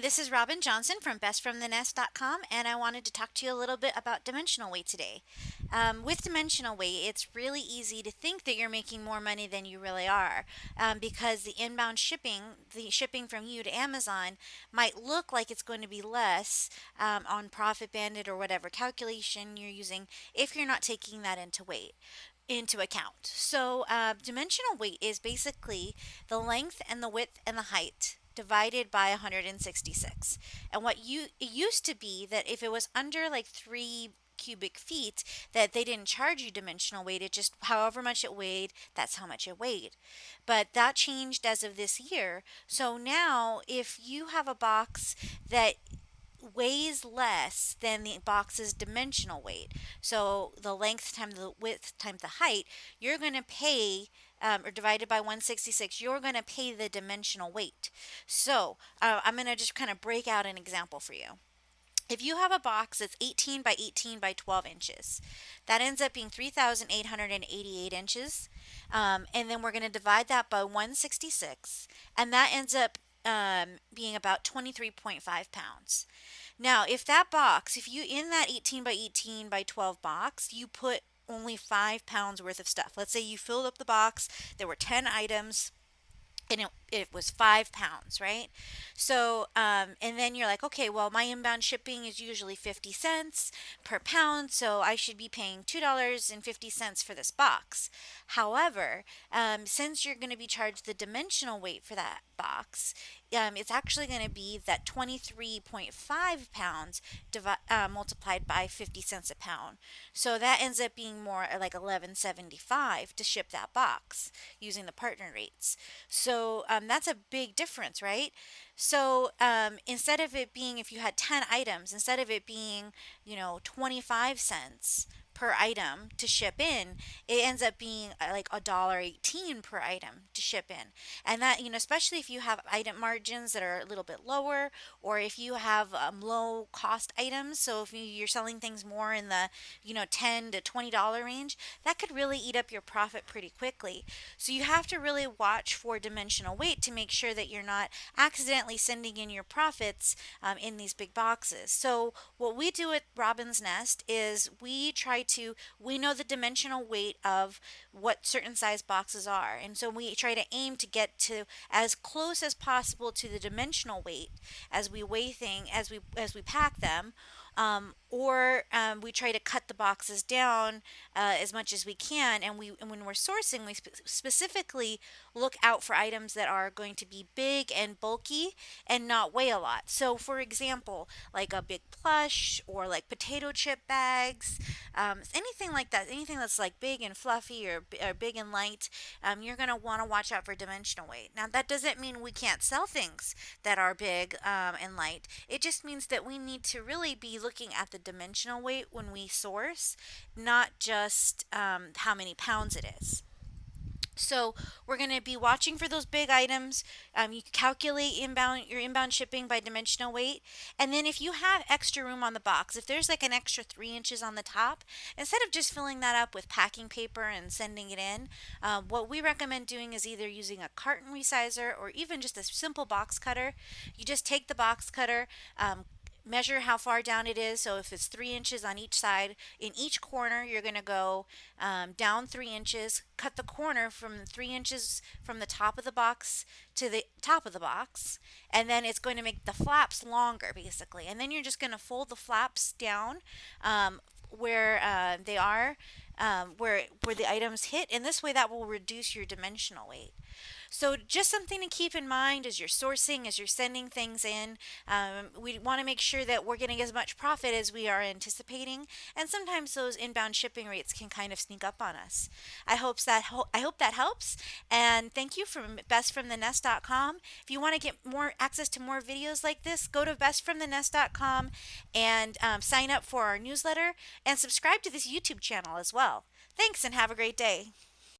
This is Robin Johnson from bestfromthenest.com, and I wanted to talk to you a little bit about dimensional weight today. With dimensional weight, it's really easy to think that you're making more money than you really are, because the inbound shipping, the shipping from you to Amazon, might look like it's going to be less on Profit Bandit or whatever calculation you're using if you're not taking that into account. So, dimensional weight is basically the length and the width and the height divided by 166. And it used to be that if it was under like 3 cubic feet, that they didn't charge you dimensional weight. It just however much it weighed, that's how much it weighed. But that changed as of this year. So now if you have a box that weighs less than the box's dimensional weight. So the length times the width times the height, you're going to pay, or divided by 166, you're going to pay the dimensional weight. So I'm going to just kind of break out an example for you. If you have a box that's 18 by 18 by 12 inches, that ends up being 3,888 inches. And then we're going to divide that by 166, and that ends up being about 23.5 pounds. Now, if you in that 18 by 18 by 12 box, you put only 5 pounds worth of stuff. Let's say you filled up the box, there were 10 items, and it was 5 pounds, right? So, and then you're like, okay, well, my inbound shipping is usually 50 cents per pound, so I should be paying $2.50 for this box. However, since you're going to be charged the dimensional weight for that box, it's actually going to be that 23.5 pounds multiplied by 50 cents a pound. So that ends up being more like 11.75 to ship that box using the partner rates. So that's a big difference, right? So instead of it being, if you had 10 items, instead of it being, 25 cents per item to ship in, it ends up being like $1.18 per item to ship in. And that, especially if you have item margins that are a little bit lower, or if you have low cost items, so if you're selling things more in the, $10 to $20 range, that could really eat up your profit pretty quickly. So you have to really watch for dimensional weight to make sure that you're not accidentally sending in your profits in these big boxes. So what we do at Robin's Nest is we know the dimensional weight of what certain size boxes are, and so we try to aim to get to as close as possible to the dimensional weight as we weigh as we pack them, or we try to cut the boxes down as much as we can. And when we're sourcing, we specifically look out for items that are going to be big and bulky and not weigh a lot. So, for example, like a big plush or like potato chip bags, anything like that, anything that's like big and fluffy or big and light, you're going to want to watch out for dimensional weight. Now, that doesn't mean we can't sell things that are big and light. It just means that we need to really be looking at the dimensional weight when we source, not just how many pounds it is. So we're going to be watching for those big items. You can calculate your inbound shipping by dimensional weight. And then if you have extra room on the box, if there's like an extra 3 inches on the top, instead of just filling that up with packing paper and sending it in, what we recommend doing is either using a carton resizer or even just a simple box cutter. You just take the box cutter, measure how far down it is. So if it's 3 inches on each side, in each corner, you're going to go down 3 inches, cut the corner from 3 inches from the top of the box to the top of the box, and then it's going to make the flaps longer, basically. And then you're just going to fold the flaps down where they are, where the items hit, and this way that will reduce your dimensional weight. So just something to keep in mind as you're sourcing, as you're sending things in. We want to make sure that we're getting as much profit as we are anticipating, and sometimes those inbound shipping rates can kind of sneak up on us. I hope that helps, and thank you from bestfromthenest.com. If you want to get more access to more videos like this, go to bestfromthenest.com and sign up for our newsletter and subscribe to this YouTube channel as well. Thanks, and have a great day.